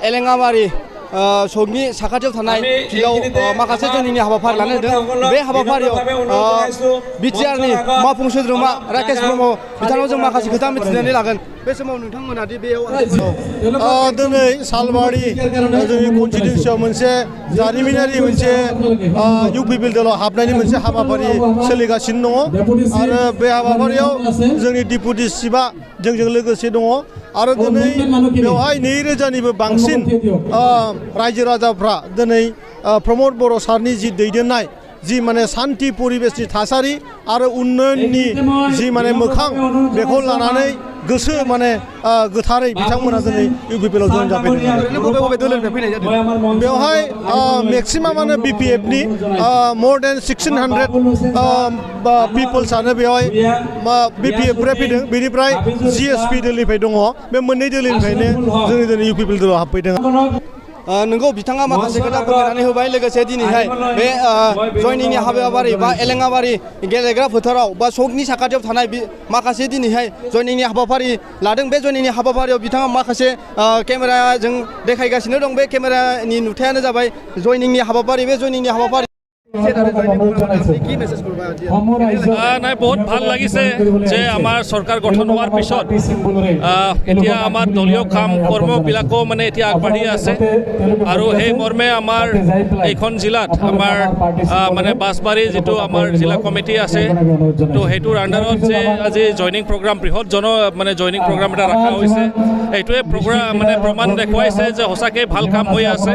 एलेङाबारि सकनि साखाथियाव थानाय फिल्डआव माखासे जोंनि हाबाफारि लानो होदों बे हाबाफारियाव बिटिआरनि मावफुं सोद्रोमा राकेश ब्रह्म बिथांनाव जों माखासे खोथा मिथिनानै लागोन बे समाव नोंथांमोना दि बेयाव दिनै सालबारि जोंनि कनस्टिटिउन्सियाव मोनसे जारिमिनारि मोनसे इउपिपिएल दलाव हाबनायनि मोनसे हाबाफारि सोलिगासिनो दङ आरो बे हाबाफारियाव जोंनि डिपुटि चिफआ जोंजों लोगोसे दङ आरो दिनै बेवहाय 2000निबो बांसिन रायजो राजाफ्रा दिनै प्रमद बर' सारनि जि दैदेननाय जि माने सान्थि परिबेसनि थासारि आरो उन्नयननि जि माने मोखां बेखौ लानानै गोसो माने गोथारै बिथांमोना दिनै इउपिपिएलआव जइन जाफैदों बेवहाय मेक्सिमामानो बिपिएफनि more than 1600 पिपल्सआनो बेवहाय बिपिएफनिफ्राय फैदों बेनिफ्राय जिएसपि दोलनिफ्राय दङ बे मोननै दोलनिफ्रायनो जोंनि दिनै इउपिपिएल दोलाव हाबफैदों नोंगौ बिथाङा माखासे खोथा फोरमायनानै होबाय लोगोसे दिनैहाय बे जयनिंनि हाबाफारि बा एलेङाबारि गेलेग्रा फोथाराव बा सकनि साखाथियाव थानाय माखासे दिनैहाय जयनिंनि हाबाफारि लादों बे जयनिंनि हाबाफारियाव बिथाङा माखासे केमेराजों देखायगासिनो दं बे केमेरानि नुथायानो जाबाय जयनिंनि हाबाफारि बे जयनिंनि हाबाफारि নাই বহুত ভাল লাগিছে যে আমাৰ চৰকাৰ গঠন হোৱাৰ পিছত এতিয়া আমাৰ দলীয় কাম কৰ্মবিলাকো মানে এতিয়া আগবাঢ়ি আছে আৰু সেই মৰ্মে আমাৰ এইখন জিলাত আমাৰ মানে বাছবাৰী যিটো আমাৰ জিলা কমিটি আছে তো সেইটোৰ আণ্ডাৰত যে আজি জইনিং প্ৰগ্ৰাম বৃহৎ মানে জইনিং প্ৰগ্ৰাম এটা ৰখা হৈছে এইটোৱে প্ৰগ্ৰাম মানে প্ৰমাণ দেখুৱাইছে যে সঁচাকৈ ভাল কাম হৈ আছে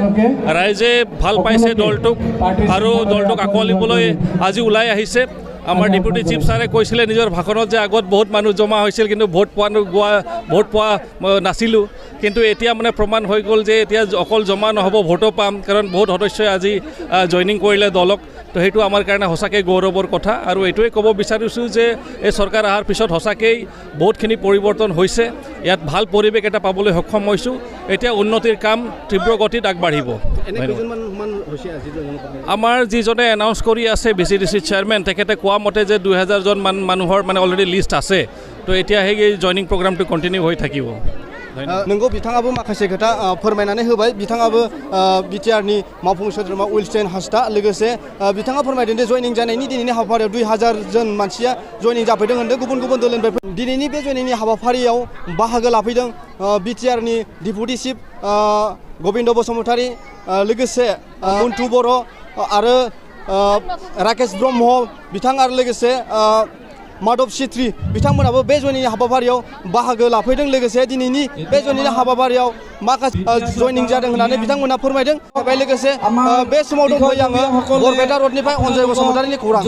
ৰাইজে ভাল পাইছে দলটোক আৰু দলটোক আকোৱালিবলৈ আজি ওলাই আহিছে আমাৰ ডিপুটি চিফ ছাৰে কৈছিলে নিজৰ ভাষণত যে আগত বহুত মানুহ জমা হৈছিল কিন্তু ভোট পোৱা নাছিলোঁ কিন্তু এতিয়া মানে প্ৰমাণ হৈ গ'ল যে এতিয়া অকল জমা নহ'ব ভোটো পাম কাৰণ বহুত সদস্যই আজি জইনিং কৰিলে দলক তো সেইটো আমাৰ কাৰণে সঁচাকৈ গৌৰৱৰ কথা আৰু এইটোৱে ক'ব বিচাৰিছোঁ যে এই চৰকাৰ অহাৰ পিছত সঁচাকৈ বহুতখিনি পৰিৱৰ্তন হৈছে ইয়াত ভাল পৰিৱেশ এটা পাবলৈ সক্ষম হৈছোঁ এতিয়া উন্নতিৰ কাম তীব্ৰ গতিত আগবাঢ়িব আমাৰ যিজনে এনাউন্স কৰি আছে BCDC চেয়াৰমেন তেখেতে কোৱা মতে যে 2000জন মানুহৰ মানে অলৰেডি লিষ্ট আছে তো এতিয়া সেই জইনিং প্ৰগ্ৰামটো কণ্টিনিউ হৈ থাকিব नोंगौ बिथाङाबो माखासे खोथा फोरमायनानै होबाय बिथाङाबो बिटिआरनि मावफुं सोद्रोमा उइलस्टेन हासदा लोगोसे बिथाङा फोरमायदों जे जयनिं जानायनि दिनैनि हाबाफारियाव 2000 जन मानसिया जयनिं जाफैदों होनदों गुबुन गुबुन दोलोनिफ्राय दिनैनि बे जयनिंनि हाबाफारियाव बाहागो लाफैदों बिटिआरनि डिपुटि चिफ गबिन्द बसुमतारी लोगोसे मन्टु बर' आरो राकेश ब्रह्म बिथां आरो लोगोसे माधव सिट्रि बिथांमोनाबो बे जयनिंनि हाबाफारियाव बाहागो लाफैदों लोगोसे दिनैनि बे जयनिंनि हाबाफारियाव माखासे जयनिं जादों होननानै बिथांमोना फोरमायदों लोगोसे बे समाव दंफैयो आङो बरपेटा रडनिफ्राय अनजय बसुमतारिनि खौरां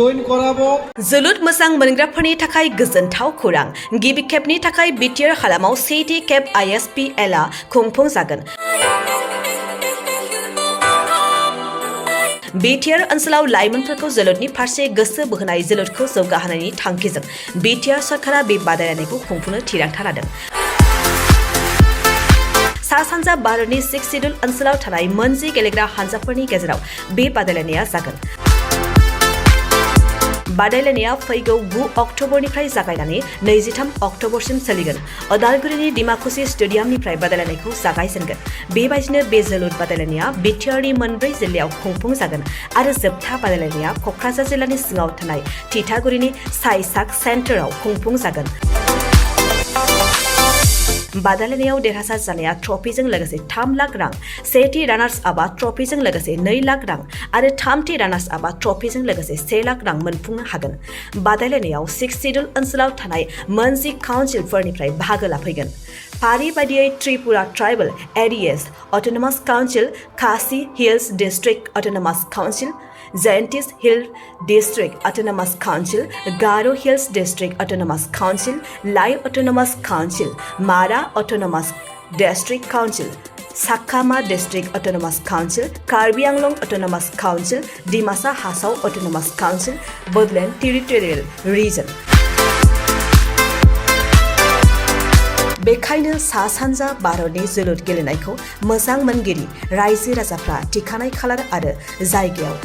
जोलुर मोजां मोनग्राफोरनि थाखाय गोजोनथाव खौरां गिबि खेबनि थाखाय बिटिआर हालामाव सेथि खेब ISPL आ खुंफुंजागोन बिटिआर ओनसोलाव लाइमोनफोरखौ जोलुरनि फारसे गोसो बोहोनाय जोलुरखौ जौगाहोनायनि थांखिजों बिटिआर सरकारा बे बादायलायनायखौ खुंफुंनो थिरांथा लादों सा सानजा भारतनि 6 सिडुल ओनसोलाव थानाय मोनजि गेलेग्रा हानजाफोरनि गेजेराव बे बादायलायनाया जागोन बादायलायनाया फैगौ 9 अक्ट'बरनिफ्राय जागायनानै 23 अक्ट'बरसिम सोलिगोन अदालगुरिनि डिमाकुसि स्टेडियामनिफ्राय बादायलायनायखौ जागायजेनगोन बेबायदिनो बे जोलुर बादायलायनाया बिटिआरनि मोनब्रै जिल्लायाव खुंफुंजागोन आरो जोबथा बादायलायनाया क'क्राझार जिल्लानि सिङाव थानाय थिथागुरिनि साइसाक सेन्टाराव खुंफुंजागोन बादायलायनायाव देरहासार जानाया ट्रफिजों लोगोसे 3 लाख रां सेथि रानार्स आपआ ट्रफिजों लोगोसे 2 लाख रां आरो थामथि रानार्स आपआ ट्रफिजों लोगोसे 1 लाख रां मोनफुंनो हागोन बादायलायनायाव 6 सिडुल ओनसोलाव थानाय मोनजि काउन्सिलफोरनिफ्राय बाहागो लाफैगोन फारि बायदियै Tripura tribal areas autonomous council Khasi hills district autonomous council Jaintia hill district autonomous council Garo hills district autonomous council Lai autonomous council Mara autonomous district council Chakma district autonomous council Karbi Anglong autonomous council Dimasa Hasao autonomous council Bodoland territorial region बेखायनो सा सानजा भारतनि जोलुर गेलेनायखौ मोजां मोनगिरि रायजो राजाफ्रा थिखानाय खालार आरो जायगायाव